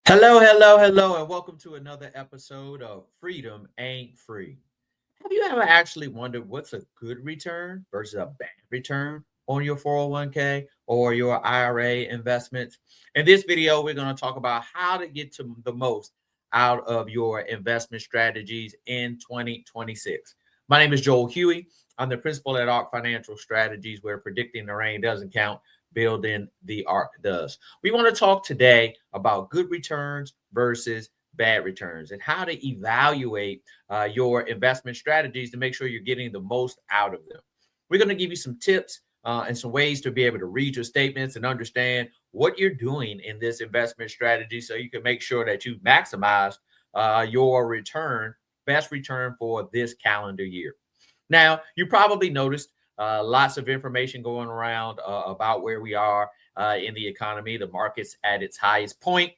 Hello, hello, hello, and welcome to another episode of Freedom Ain't Free. Have you ever actually wondered what's a good return versus a bad return on your 401k or your IRA investments? In this video, we're going to talk about how to get to the most out of your investment strategies in 2026. My name is Joel Huey. I'm the principal at ARC Financial Strategies, where predicting the rain doesn't count, building the ARC does. We want to talk today about good returns versus bad returns and how to evaluate your investment strategies to make sure you're getting the most out of them. We're going to give you some tips and some ways to be able to read your statements and understand what you're doing in this investment strategy so you can make sure that you maximize your return, best return for this calendar year. Now, you probably noticed lots of information going around about where we are in the economy. The market's at its highest point.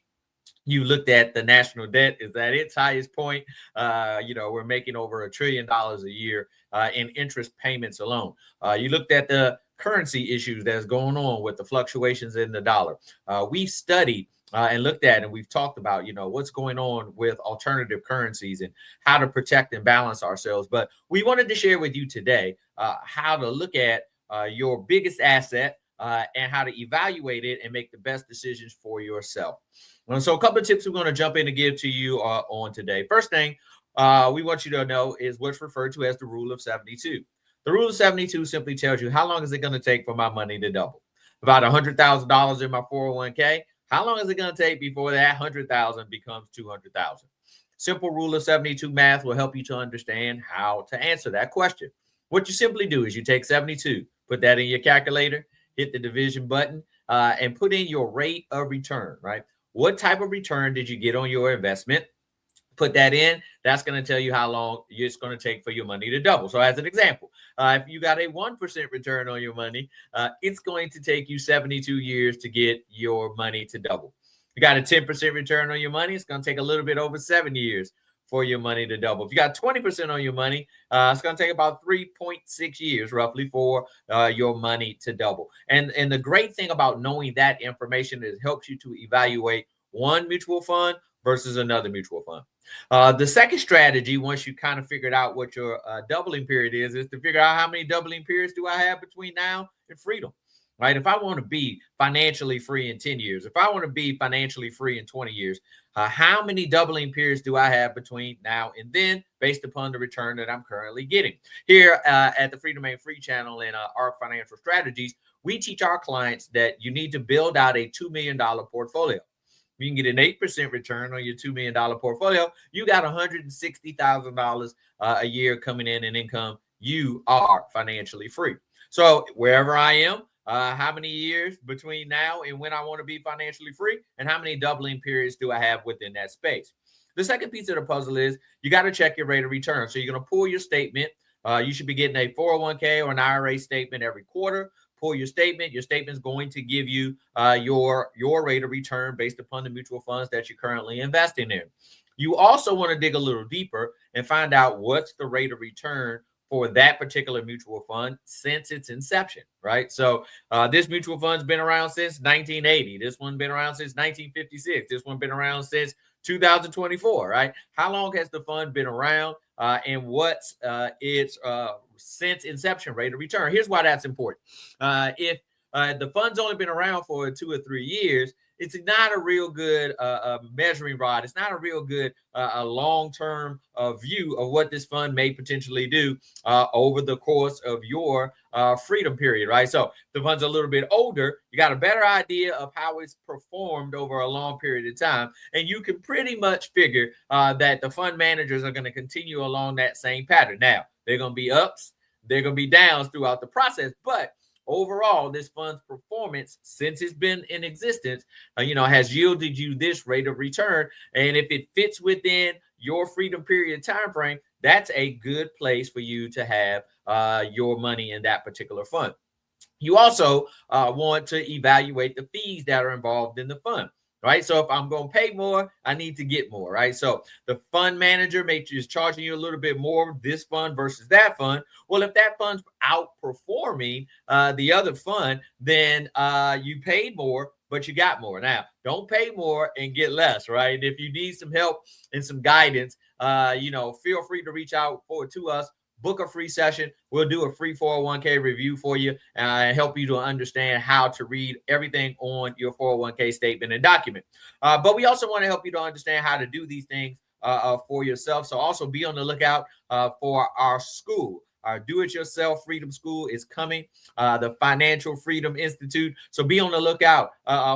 You looked at the national debt is at its highest point. We're making over $1 trillion a year in interest payments alone. You looked at the currency issues that's going on with the fluctuations in the dollar. We've studied and looked at and we've talked about what's going on with alternative currencies and how to protect and balance ourselves. But we wanted to share with you today how to look at your biggest asset and how to evaluate it and make the best decisions for yourself. So a couple of tips we're going to jump in and give to you on today. First thing we want you to know is what's referred to as the rule of 72. The rule of 72 simply tells you how long is it going to take for my money to double. About $100,000 in my 401k. How long is it going to take before that 100,000 becomes 200,000? Simple rule of 72 math will help you to understand how to answer that question. What you simply do is you take 72, put that in your calculator, hit the division button, and put in your rate of return, right? What type of return did you get on your investment? Put that in. That's going to tell you how long it's going to take for your money to double. So as an example, if you got a 1% return on your money, it's going to take you 72 years to get your money to double. You got a 10% return on your money, it's going to take a little bit over 7 years for your money to double. If you got 20% on your money, it's going to take about 3.6 years roughly for your money to double. And the great thing about knowing that information is it helps you to evaluate one mutual fund versus another mutual fund. The second strategy, once you kind of figured out what your doubling period is to figure out how many doubling periods do I have between now and freedom. Right. If I want to be financially free in 10 years, if I want to be financially free in 20 years, how many doubling periods do I have between now and then based upon the return that I'm currently getting? Here at the Freedom Ain't Free channel and ARC Financial Strategies, we teach our clients that you need to build out a $2 million portfolio. You can get an 8% return on your $2 million portfolio. You got $160,000 a year coming in income. You are financially free. So wherever I am, how many years between now and when I want to be financially free, and how many doubling periods do I have within that space? The second piece of the puzzle is you got to check your rate of return. So you're going to pull your statement. You should be getting a 401k or an IRA statement every quarter. Pull your statement. Your statement is going to give you your rate of return based upon the mutual funds that you're currently investing in. You also want to dig a little deeper and find out what's the rate of return for that particular mutual fund since its inception, right? So this mutual fund's been around since 1980. This one been around since 1956. This one been around since 2024, right? How long has the fund been around and what's its since inception rate of return? Here's why that's important. If the fund's only been around for 2 or 3 years, it's not a real good measuring rod. It's not a real good long-term view of what this fund may potentially do over the course of your freedom period, right? So the fund's a little bit older. You got a better idea of how it's performed over a long period of time. And you can pretty much figure that the fund managers are going to continue along that same pattern. Now, they're going to be ups, they're going to be downs throughout the process, but overall, this fund's performance since it's been in existence, has yielded you this rate of return. And if it fits within your freedom period time frame, that's a good place for you to have your money in that particular fund. You also want to evaluate the fees that are involved in the fund. Right. So if I'm going to pay more, I need to get more. Right. So the fund manager is charging you a little bit more this fund versus that fund. Well, if that fund's outperforming the other fund, then you paid more but you got more. Now, don't pay more and get less, right? And if you need some help and some guidance, feel free to reach out to us. Book a free session. We'll do a free 401k review for you and help you to understand how to read everything on your 401k statement and document. But we also want to help you to understand how to do these things for yourself. So also be on the lookout for our school. Our do-it-yourself freedom school is coming, the Financial Freedom Institute. So be on the lookout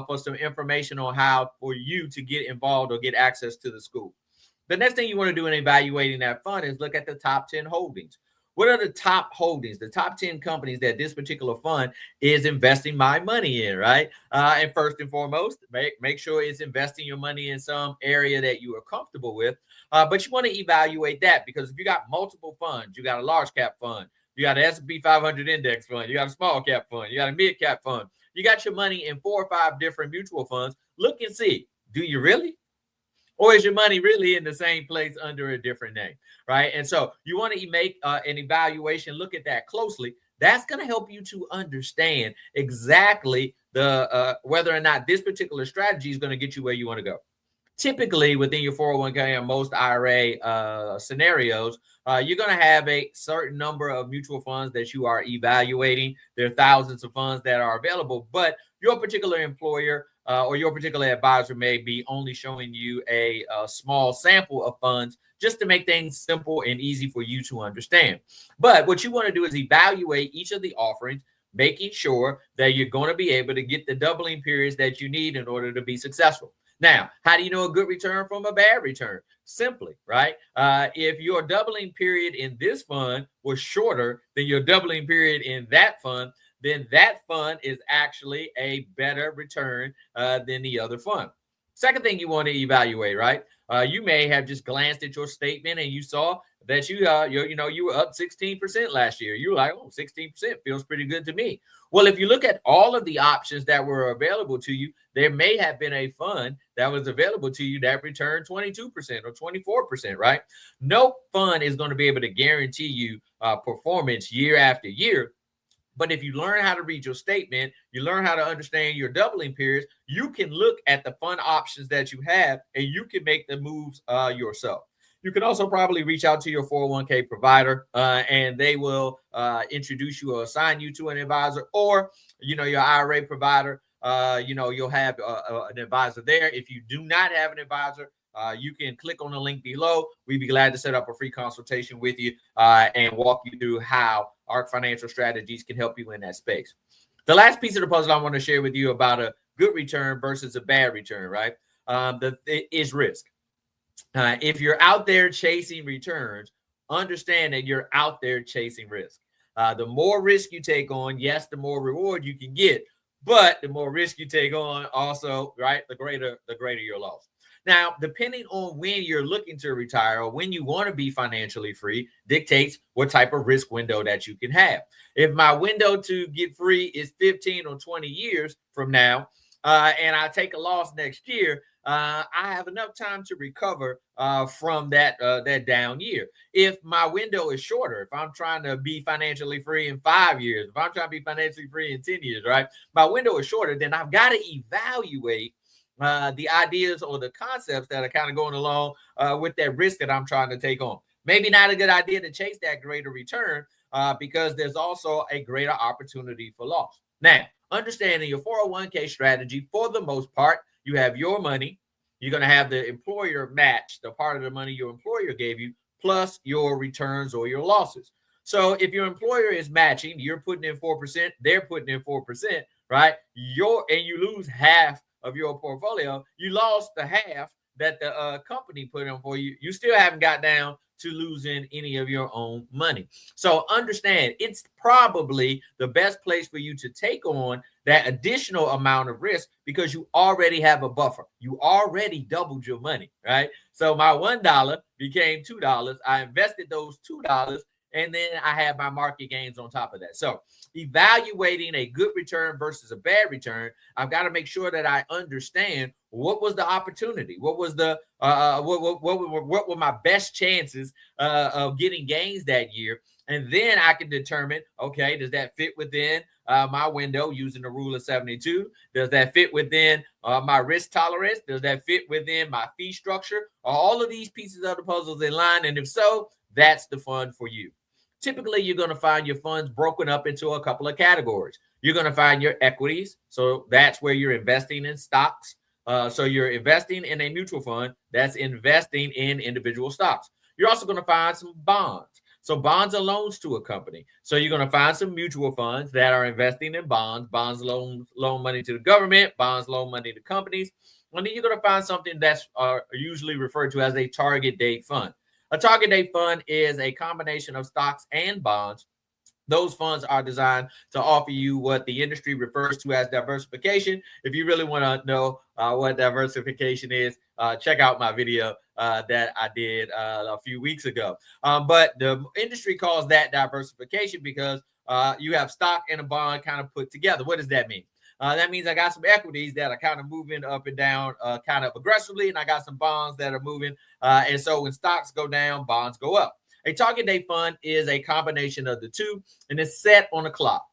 for some information on how for you to get involved or get access to the school. The next thing you want to do in evaluating that fund is look at the top 10 holdings. What are the top holdings, the top 10 companies that this particular fund is investing my money in, right? And first and foremost, make sure it's investing your money in some area that you are comfortable with. But you want to evaluate that, because if you got multiple funds, you got a large cap fund, you got an S&P 500 index fund, you got a small cap fund, you got a mid cap fund, you got your money in 4 or 5 different mutual funds, look and see, do you really? Or is your money really in the same place under a different name, right? And so you want to make an evaluation, look at that closely. That's going to help you to understand exactly the whether or not this particular strategy is going to get you where you want to go. Typically, within your 401k and most IRA scenarios, you're going to have a certain number of mutual funds that you are evaluating. There are thousands of funds that are available, but your particular employer or your particular advisor may be only showing you a small sample of funds just to make things simple and easy for you to understand. But what you want to do is evaluate each of the offerings, making sure that you're going to be able to get the doubling periods that you need in order to be successful. Now, how do you know a good return from a bad return? Simply, right? If your doubling period in this fund was shorter than your doubling period in that fund, then that fund is actually a better return than the other fund. Second thing you want to evaluate, right? You may have just glanced at your statement and you saw that you were up 16% last year. You were like, oh, 16% feels pretty good to me. Well, if you look at all of the options that were available to you, there may have been a fund that was available to you that returned 22% or 24%, right? No fund is going to be able to guarantee you performance year after year. But if you learn how to read your statement, you learn how to understand your doubling periods, you can look at the fund options that you have and you can make the moves yourself. You can also probably reach out to your 401k provider and they will introduce you or assign you to an advisor, or, your IRA provider, you'll have an advisor there. If you do not have an advisor, you can click on the link below. We'd be glad to set up a free consultation with you and walk you through how ARC Financial Strategies can help you in that space. The last piece of the puzzle I want to share with you about a good return versus a bad return, right? Is risk. If you're out there chasing returns, understand that you're out there chasing risk. The more risk you take on, yes, the more reward you can get, but the more risk you take on also, right, the greater your loss. Now, depending on when you're looking to retire or when you want to be financially free dictates what type of risk window that you can have. If my window to get free is 15 or 20 years from now, and I take a loss next year, I have enough time to recover from that down year. If my window is shorter, if I'm trying to be financially free in 5 years, if I'm trying to be financially free in 10 years, right? My window is shorter, then I've got to evaluate the ideas or the concepts that are kind of going along with that risk that I'm trying to take on. Maybe not a good idea to chase that greater return because there's also a greater opportunity for loss. Now, understanding your 401k strategy, for the most part, you have your money. You're going to have the employer match the part of the money your employer gave you, plus your returns or your losses. So if your employer is matching, you're putting in 4%, they're putting in 4%, right? And you lose half of your portfolio, you lost the half that the company put in for you. You still haven't got down to losing any of your own money. So understand, it's probably the best place for you to take on that additional amount of risk because you already have a buffer. You already doubled your money, right? So my $1 became $2. I invested those $2 and then I have my market gains on top of that. So evaluating a good return versus a bad return, I've got to make sure that I understand what was the opportunity, what was the what were my best chances of getting gains that year, and then I can determine, okay, does that fit within my window using the rule of 72? Does that fit within my risk tolerance? Does that fit within my fee structure? Are all of these pieces of the puzzles in line? And if so, that's the fund for you. Typically, you're going to find your funds broken up into a couple of categories. You're going to find your equities. So that's where you're investing in stocks. So you're investing in a mutual fund that's investing in individual stocks. You're also going to find some bonds. So bonds are loans to a company. So you're going to find some mutual funds that are investing in bonds. Bonds loan money to the government. Bonds loan money to companies. And then you're going to find something that's usually referred to as a target date fund. A target date fund is a combination of stocks and bonds. Those funds are designed to offer you what the industry refers to as diversification. If you really want to know what diversification is, check out my video that I did a few weeks ago. But the industry calls that diversification because you have stock and a bond kind of put together. What does that mean? That means I got some equities that are kind of moving up and down kind of aggressively, and I got some bonds that are moving. And so when stocks go down, bonds go up. A target date fund is a combination of the two, and it's set on a clock.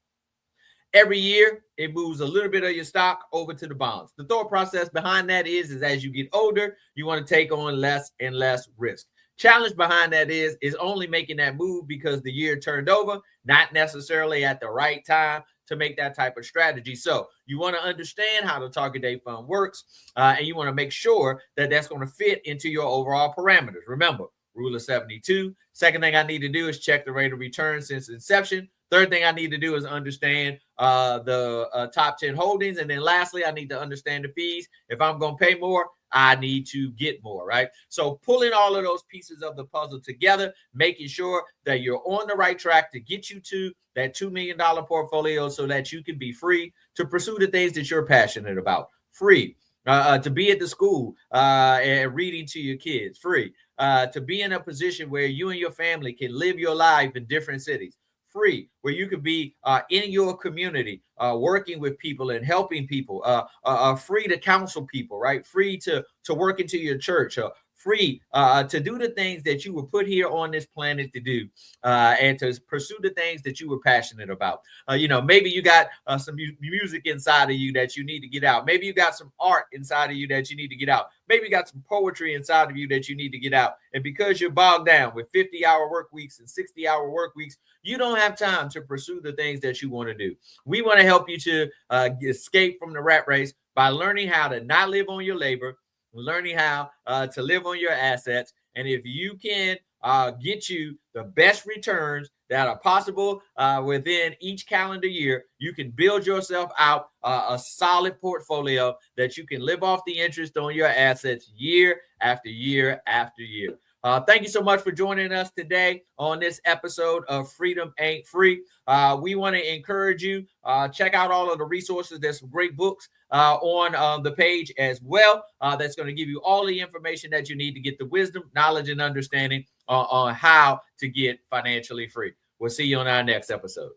Every year, it moves a little bit of your stock over to the bonds. The thought process behind that is as you get older, you want to take on less and less risk. Challenge behind that is only making that move because the year turned over, not necessarily at the right time to make that type of strategy. So you want to understand how the target date fund works, and you want to make sure that that's going to fit into your overall parameters. Remember, rule of 72. Second thing I need to do is check the rate of return since inception. Third thing I need to do is understand the top 10 holdings. And then lastly, I need to understand the fees. If I'm going to pay more, I need to get more, right? So pulling all of those pieces of the puzzle together, making sure that you're on the right track to get you to that $2 million portfolio so that you can be free to pursue the things that you're passionate about. Free to be at the school and reading to your kids. Free to be in a position where you and your family can live your life in different cities. Free, where you could be in your community, working with people and helping people, free to counsel people, right? Free to work into your church, free to do the things that you were put here on this planet to do, and to pursue the things that you were passionate about. Maybe you got some music inside of you that you need to get out. Maybe you got some art inside of you that you need to get out. Maybe you got some poetry inside of you that you need to get out. And because you're bogged down with 50-hour work weeks and 60-hour work weeks, you don't have time to pursue the things that you want to do. We want to help you to escape from the rat race by learning how to not live on your labor, learning how to live on your assets. And if you can get you the best returns that are possible within each calendar year, you can build yourself out a solid portfolio that you can live off the interest on your assets year after year after year. Thank you so much for joining us today on this episode of Freedom Ain't Free. We want to encourage you, check out all of the resources. There's some great books on the page as well. That's going to give you all the information that you need to get the wisdom, knowledge, and understanding on how to get financially free. We'll see you on our next episode.